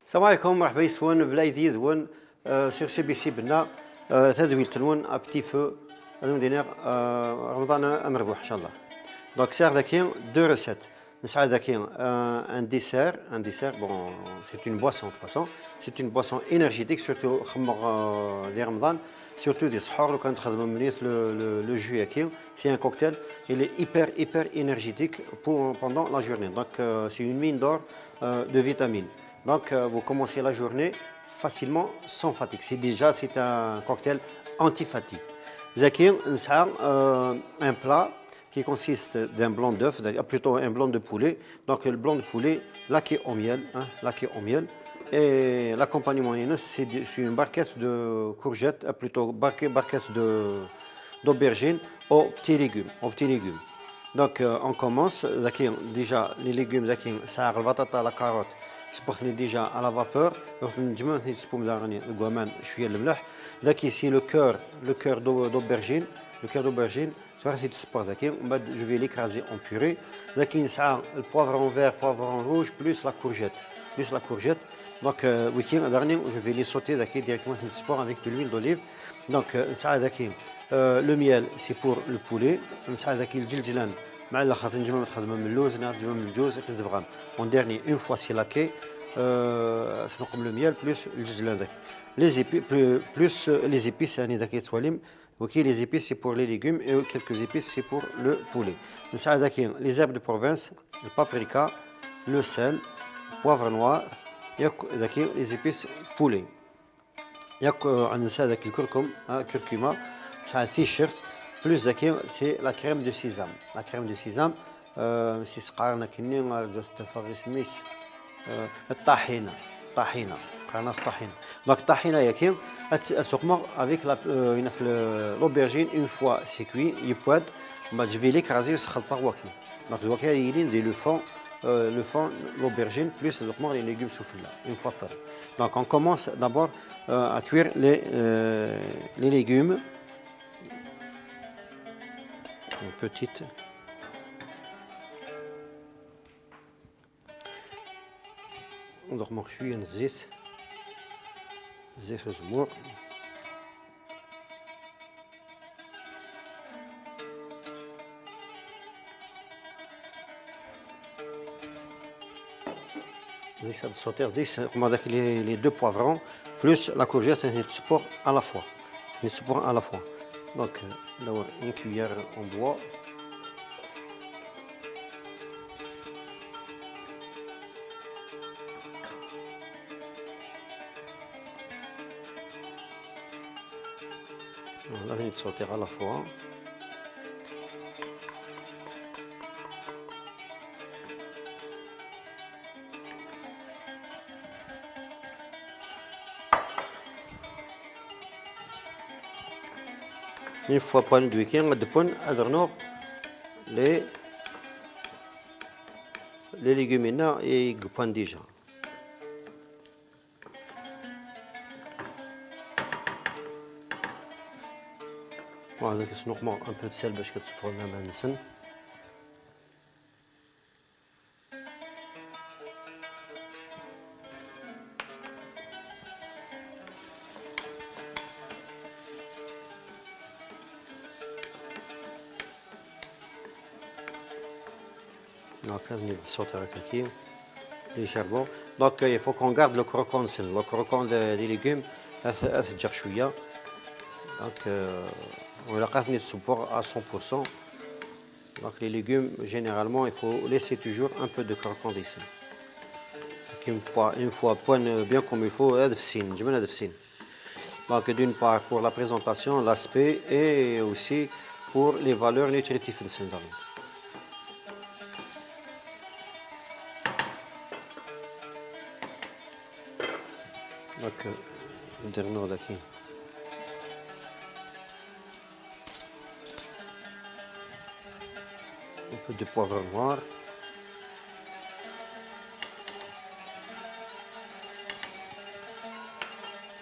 السلام عليكم، مرحبا يسون بلايدي ذون سيغ سي بي سي بنا تدويل تنون ابتي فو دينير رمضان مربوح ان شاء الله. دونك سير ذاكي دو ريسيت نسعى ذاكي ان ديسير بون سي اون بواسون دو فاسون سي اون بواسون انرجيتيك سورتو خمر ديال رمضان سورتو دي سحور لو كان تخدم منيت لو جو ياكي سي ان كوكتيل il est hyper énergétique pendant la journée. Donc c'est une mine d'or de vitamines. Donc vous commencez la journée facilement sans fatigue. C'est un cocktail anti-fatigue. Zakir, un plat qui consiste d'un blanc d'œuf, plutôt un blanc de poulet. Donc le blanc de poulet laqué au miel, et l'accompagnement c'est une barquette de courgettes, plutôt barquette d'aubergines aux petits légumes. Donc on commence. Déjà les légumes, ça a la patate, la carotte. سبقتني ديجا على فابور نجمع نسبوم داغني الكوامان شويه الملح داك سي لو كور دوبرجين سي تسبور داك ومن بعد جو في ليكرازي اون بوري داك نسعى البوافرون فير بوافرون روج بلوس لا كورجيت دونك ويكين داغني جو في لي سوتي داك ديريكتومون تسبور افيك دو لويل دوليف دونك نسعى داك لو ميل سي بور لو بولي نسعى داك الجلجلان مع الاخر نجمع تخدم من اللوز نجمع من الجوز كنت تبغى اون ديرني اون فوا سي لاكي سنقم لو ميال بلوس الجلجلان داك لي زيبي بلوس لي زيبيس يعني داك يتواليم وكاين لي زيبيس سي بور لي ليغوم اي كيلكو زيبيس سي بور لو بولي نسعى داك لي زيرب دو بروفانس البابريكا لو سيل بوافر نوار ياك داك لي زيبيس بولي ياك عندنا داك الكركم ساعه تيشيرت بلوس داكي سي لا كريم دو سيزام سي سقارنا كني جوست فاغي سميس الطحينه قناص طحينه دونك الطحينه ياكي تسقمو افيك لوبرجين اون فوا سي كوي يبواد ما جفي ليك رازي خلطه واكي دونك واكي يلين دي le fond, l'aubergine, plus les légumes soufflés, une fois par. Donc on commence d'abord à cuire les légumes. Une petite. ونضرب شويه من الزيت الزمور ليس de sauter les deux poivrons plus la courgette et support à la fois. Donc d'abord une cuillère en bois. Là, il faut sauter à la fois. Une fois point de week-end, on va les légumineux et les points déjà. Voilà, donc un peu de sel parce que tu feras la manne. Donc, on va sauter avec les charbons. Donc, il faut qu'on garde le croquant des légumes à faire chouïa. Donc, on va garder le support à 100%. Donc, les légumes, généralement, il faut laisser toujours un peu de croquant ici. Une fois pointe bien comme il faut, donc, d'une part pour la présentation, l'aspect et aussi pour les valeurs nutritives de ce mélange. Donc, نديرو داكي un peu de poivre noir,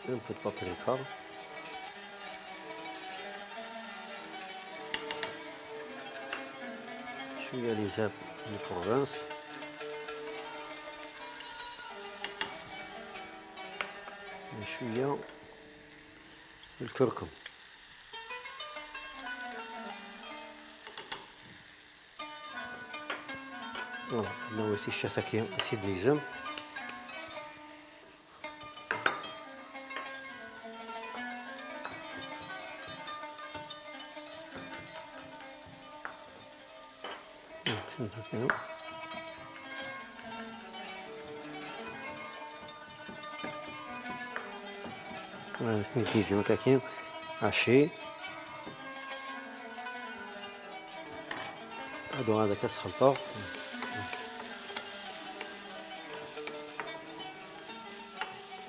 un peu de paprika, شوية لي زاب de Provence. شويه الكركم. فوالا عندنا aussi الشتاكي نسيت نيزم. فوالا سميت نيزم هكاكي عشي. هادو هذا كاس خلطة.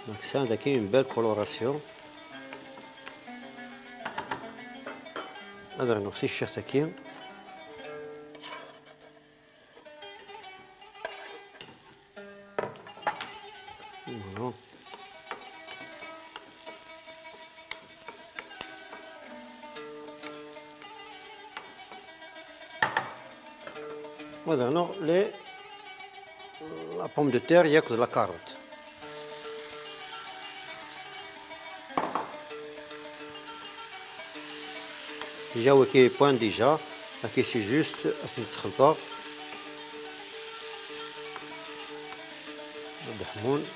Donc ça, il y a une belle coloration. Alors, donc, c'est chertaki. Voilà. Voilà, alors, la pomme de terre, il y a que de la carotte. Déjà, ok, point déjà. Ok, c'est juste, c'est une salade. الدحمون.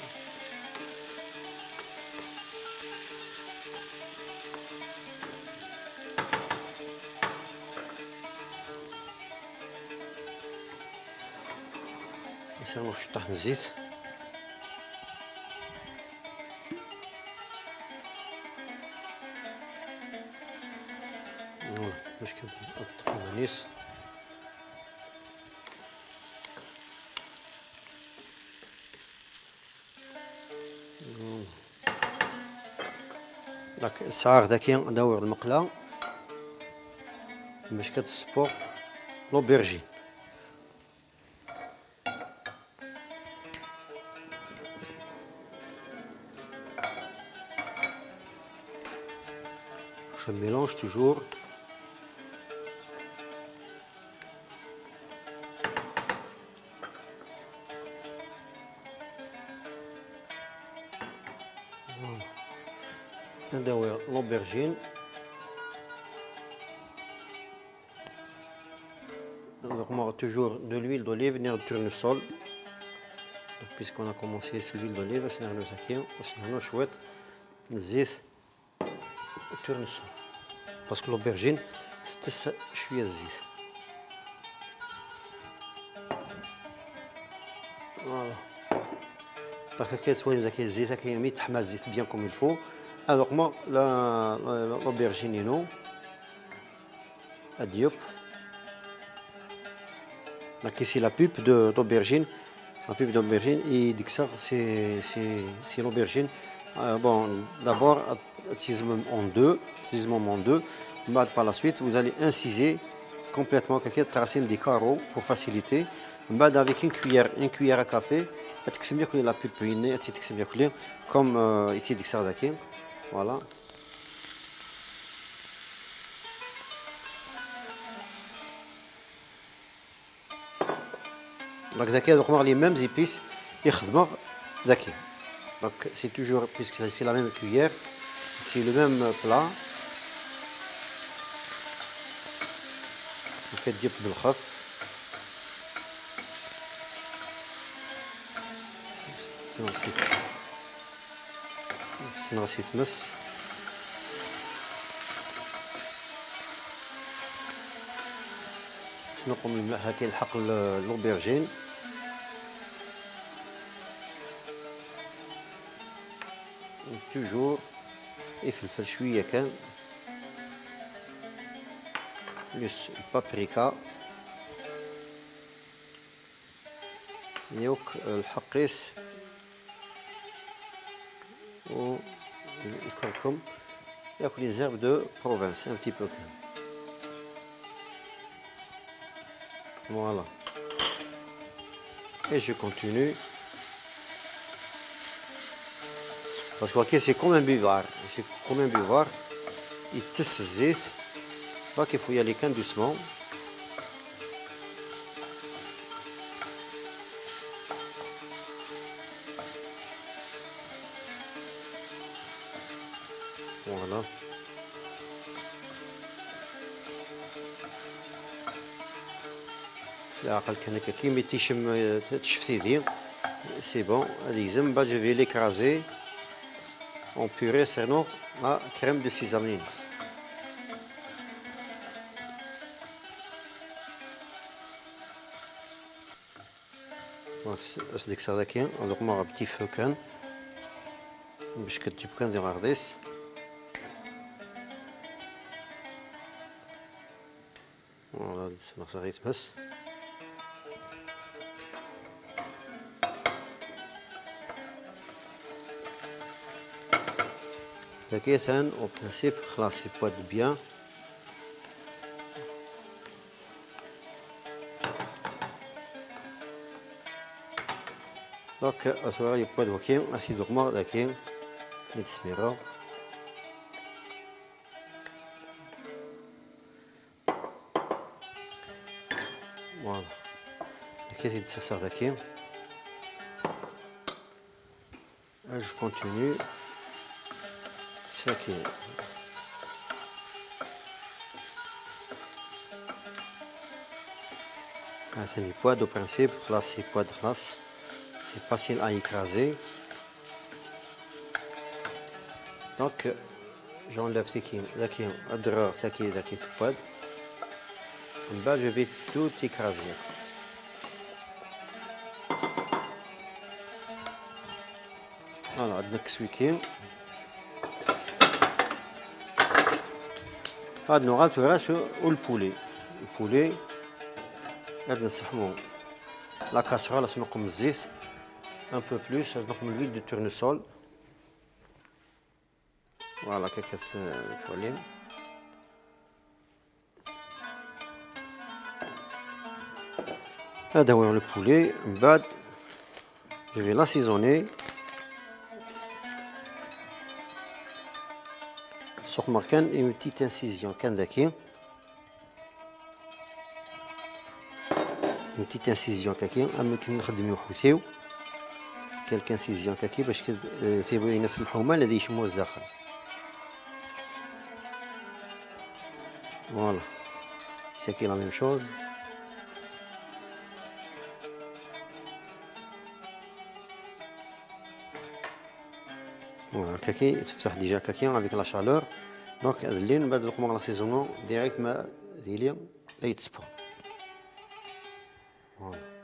يصير نشطح الزيت. باش كنطفو النيس. داك الساعة داكي ندور المقلة باش كتصبو لوبرجين. Je mélange toujours. ندور l'aubergine. Donc moi toujours de l'huile d'olive et du tournesol. Puisqu'on a commencé sur l'huile d'olive, c'est un sakin, c'est un chouette zit tournesol. Parce que l'aubergine c'est شوية زيت. Voilà. Donc كيتسوي مزيان الزيت هكا يتحمى الزيت bien comme il faut. Alors moi l'aubergine non. Adiop. Donc ici la pulpe d'aubergine. La pulpe d'aubergine et dit que ça c'est l'aubergine. Bon d'abord en deux, mais par la suite vous allez inciser complètement quelqu'un tracer des carreaux pour faciliter. بعد avec une cuillère à café تقسم لك la pulpe هنا تقسم لك comme ici ديك الساعه داكين. Voilà. Donc les mêmes épices يخدموا ذاكي. Donc c'est toujours puisque c'est la même cuillère, c'est le même plat. Vous faites ديب بالخف. سنغسي تمس. نقوم الملح هكا يلحق l'aubergine. toujours يفلفل شويه كان بلس البابريكا يوك الحقيس والكركم ياكل les herbes de province un petit peu. Voilà. Et je continue. Parce que c'est comme un buvard. C'est comme un buvard. Il tisse le zit. Donc il faut y aller doucement. Voilà. العقل كان هكا كي تيشم تشفتيدي سي بون هادي يزم با جو في ليكرازي اون بوري سيرنو لا كريم دو سيزامينس. اس ديك هذاكي دوك ما بتي فو كان باش كتجيب كان ديال الرديس. فوالا ناقص غير بس داكي ثان او برينسيپ خلاص يبواد بيان. دونك اسوا يبواد وكين اسي دوغما داكي نتسميرو. Voilà. Daqui c'est ça daqui. Je continue. C'est aqui. C'est les poids de principe. Là c'est poids de classe. C'est facile à écraser. Donc j'enlève ce qui daqui adreur daqui poids. En bas, je vais tout écraser. Voilà, عندنا كسويكين. هاد نوغال توراسو والبولي. البولي غادي نسحمو لا كاسرول باش نقم الزيت ان بو بلوس باش نقم لويل دو تورنسول. فوالا كيك تولين. هذا هو البولي. من بعد je vais l'assaisonner. سوق ما كان une petite incision كان داكي une petite incision كاكي يمكن نخدمو حوثيو كالك انسيزيون كاكي باش تيبين في الحومه الذي يشمو الداخل. فوالا سي لا ميم شوز. فوالا كاكي تفتح ديجا كاكي افيك لا شالور. دونك هاد اللين من بعد نقومو لاسيزونو ديريكت ما ديالي لا يتسبو. فوالا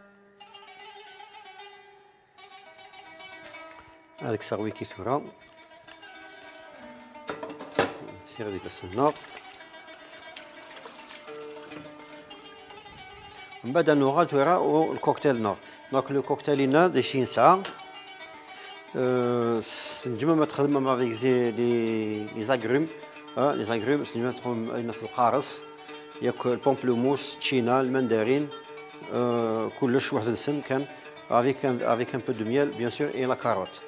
هذاك صاروي كي ثورا نسير هذيك السنة. من بعد نوغال تورا والكوكتيل نار. دونك لو كوكتيل لنا دي شي نسعة نجم ما تخدم افيك لي زاغروم. لي زاغروم نجم تخدم في القارص ياك البومبلوموس تشينا المندرين كلش واحد السن كان افيك ان بو دو ميل بيان سور اي لا كاروت.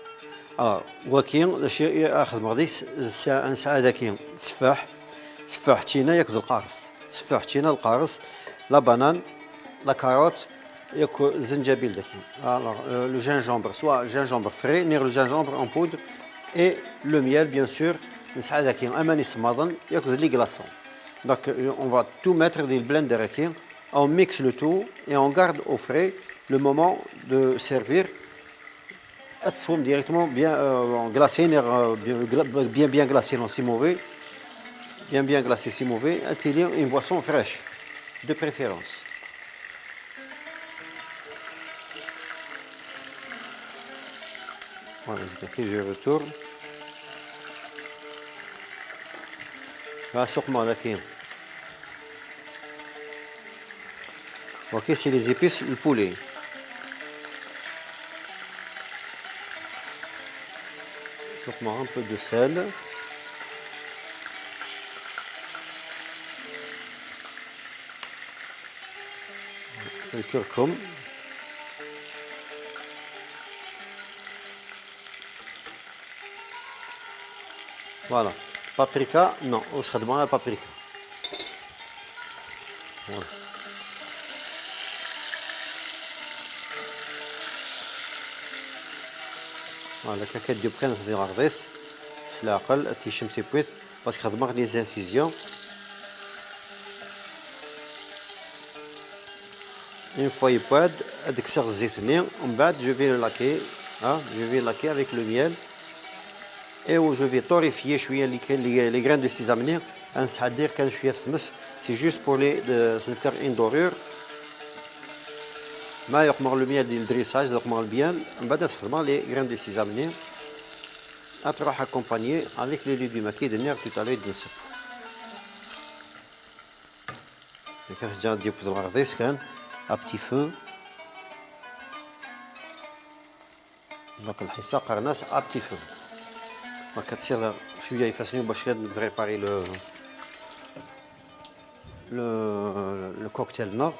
وكين الشيء اخذ مغدي نسعى ذاكي تفاح تشينا ياكل القارص. تفاح تشينا القارص لا بانان لا كاروت ياكل الزنجبيل داكي. لو جينجومبر سوا جينجومبر فري نير لو جينجومبر اون بودر اي لو ميل بيان سور نسعى ذاكي اماني صماضن ياكل لي كلاصون. دونك اون فا تو ميتر دي البلندر هكي on mixe le tout et on garde au frais le moment de servir. Assoum directement bien glacé, bien glacé, non si mauvais, bien glacé si mauvais. Atelier une boisson fraîche, de préférence. Voilà, je retourne. Là, sûrement là qui. Ok, c'est les épices, le poulet. Sûrement un peu de sel. Le curcuma. Voilà. Paprika, non, on se demande la paprika. Voilà. Voilà, la caquette de prenne de l'ardès. سلاقل تيشم تيبويت باسكو خدمه لي زانسيزيون. Une fois il poêle, avec ça je vais le laquer, hein, je vais laquer avec le miel et où je vais torréfier les graines de sésame. C'est-à-dire quand je suis c'est juste pour les se faire une dorure. ما يقمر le miel du dressage, يقمر bien. بعد نستخدم les graines de sésame. تروح accompagner avec les légumes qui دنيا tout à l'heure نصب. كيف جا ديال الغرديس كان à petit feu. Donc الحصة قرناس à petit feu. Donc كتصير شوية يفسنيو باش نبريباري le cocktail nord.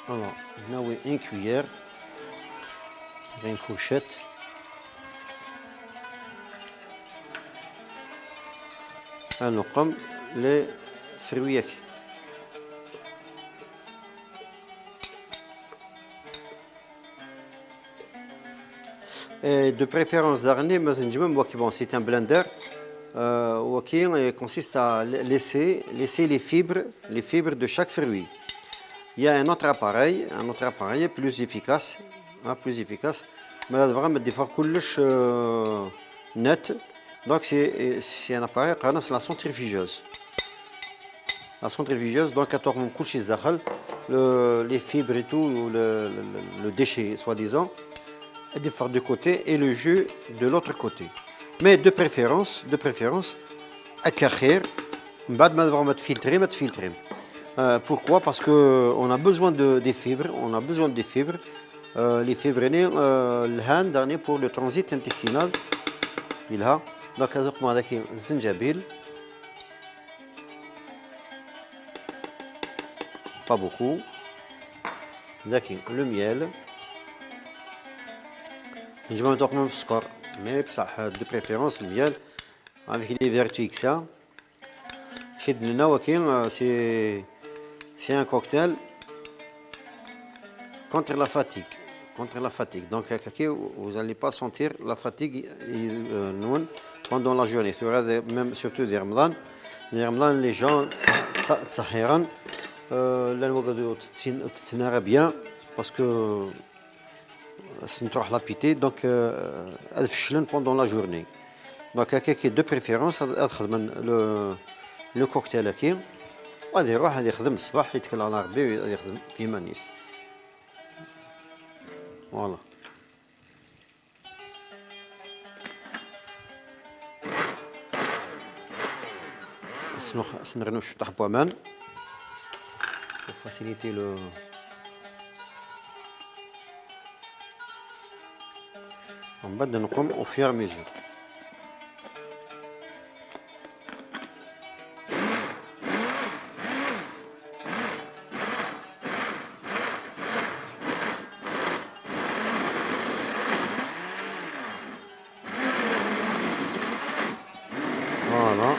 Alors, ناوي une cuillère, une fourchette. نقم les fruits. Et de préférence dernier, bon, c'est un blender qui consiste à laisser les fibres de chaque fruit. Il y a un autre appareil plus efficace, mais là vraiment des fois net. Donc c'est un appareil qui a la centrifugeuse. La centrifugeuse, donc, on couche les fibres et tout, le déchet, soi-disant, de faire de côté et le jus de l'autre côté. Mais de préférence, à carrière, filtrer. Pourquoi? Parce qu'on a besoin des fibres, les fibres, le pour le transit intestinal. Donc, avec zinjabil. Pas beaucoup. D'accord, le miel. Je vais mettre même score, mais de préférence le miel avec les vertus que ça. C'est un cocktail contre la fatigue. Donc, vous n'allez pas sentir la fatigue pendant la journée. Même surtout des Ramadan. Les Ramadan, les gens s'ahirent. L'animaux تتسنى bien parce que سنتروح لابيتي donc فشلن pendant la journée. Donc de préférence خدم le cocktail هكي وغادي يروح غادي يخدم الصباح يتكل على ربي وغادي يخدم كيما نيس. فوالا. سنغنو شطح بوامان pour faciliter le. On va نقوم au fur et à mesure. Voilà.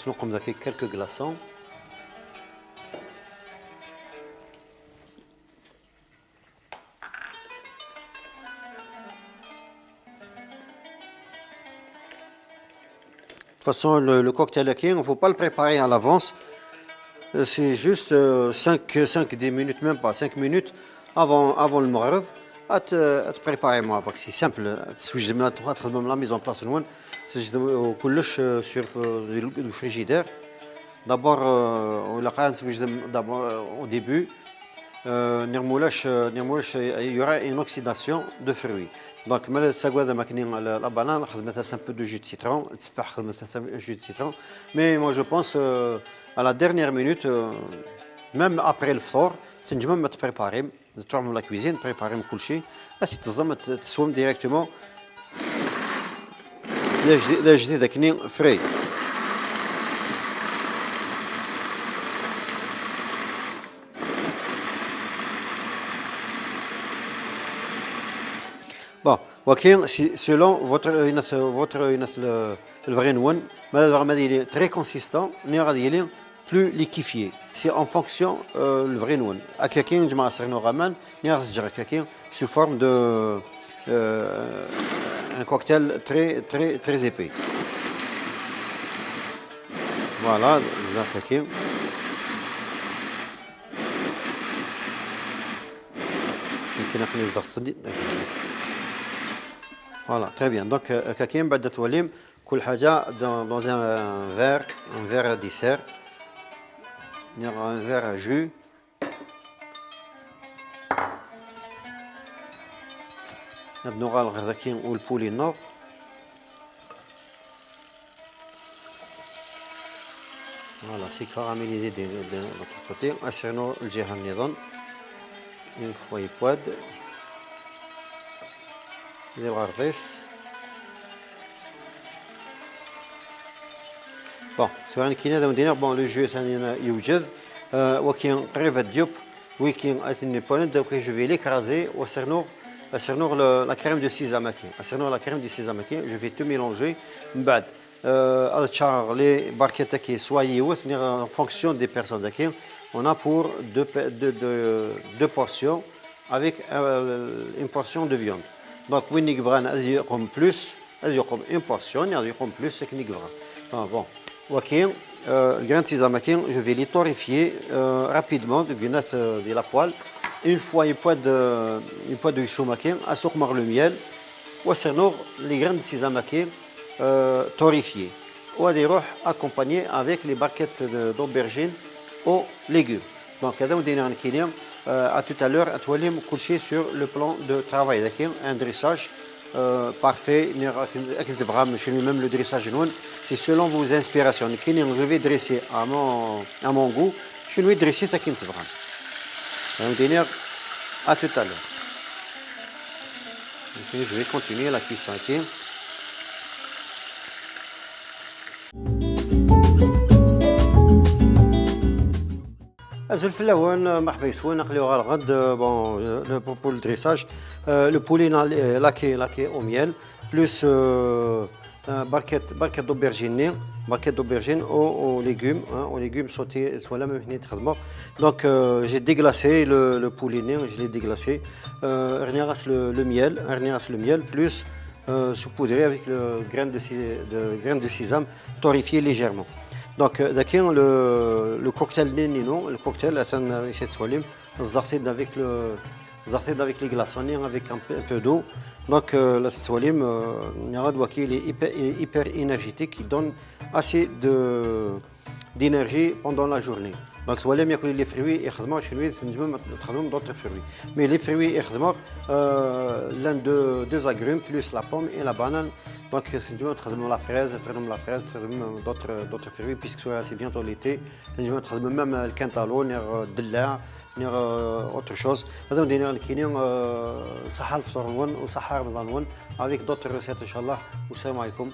نقوم ذاك quelques glaçons. De toute façon, le cocktail il ne faut pas le préparer à l'avance. C'est juste 5-10 minutes, même pas 5 minutes avant le maghreb. À te préparer moi, parce que c'est simple. Si je me la mise en place loin, c'est sur le frigidaire. D'abord, au début, il y aura une oxydation de fruits. Donc, la banane, un peu de jus de citron, mais moi je pense à la dernière minute, même après le fort, c'est une te préparer, de la cuisine, préparer mon coucher, tu directement les frais. Bon, ولكن selon le vrai noun, il est très consistant, il est plus liquéfié. C'est en fonction le vrai noun. À quelqu'un, je m'en sers normalement, sous forme de un cocktail très épais. Voilà, quelqu'un. Voilà, très bien. Donc, quelqu'un بعد توليم كل حاجة dans un verre à dessert, un verre à jus. نوغا الغرداكين والبولي النور. Voilà, c'est caramélisé de l'autre côté. Asserno الجهة النظام. Une fois يبواد. للغرفيس. Bon, sur un kiné d'un bon le jeu ça يوجد وكاين قريب الديوب وكاين اتني بولن donc je vais l'écraser au cernor la crème de sésame la crème de sésame je vais tout mélanger من بعد الشعر les barquettes qui soyez en fonction des personnes on a pour deux portions avec une portion de viande donc وين نبغى comme plus comme une portion comme plus c'est que نبغى bon OK, le grain de sésame, je vais les torréfier rapidement de la poêle. Une fois il poêle de choumakin, à sortir le miel, ou sinon les grains de sésame torréfiés. Ou à des roches accompagnés avec les barquettes d'aubergine aux légumes. Donc, à tout à l'heure, à toi coucher sur le plan de travail, un dressage. Parfait, même le dressage c'est selon vos inspirations. Je vais dresser à mon goût, je vais dresser à à tout à l'heure. Je vais continuer la cuisson. مرحبا يسوون نقليو الغد pour le dressage le poulet laqué au miel plus barquette d'aubergine aux légumes sautés donc j'ai déglacé le poulet je l'ai déglacé le miel plus saupoudré avec le grain de sésame torréfié légèrement. Donc, le cocktail le cocktail avec les glaçons, avec un peu d'eau. Donc, il est hyper énergétique, qui donne assez d'énergie pendant la journée. Donc, les fruits, d'autres fruits. Mais les fruits, l'un de deux agrumes, plus la pomme et la banane. Donc, la fraise, d'autres fruits, puisque c'est bientôt l'été. Même le cantaloupe, autre chose. Avec d'autres recettes, Inch'Allah. Assalamu alaikum.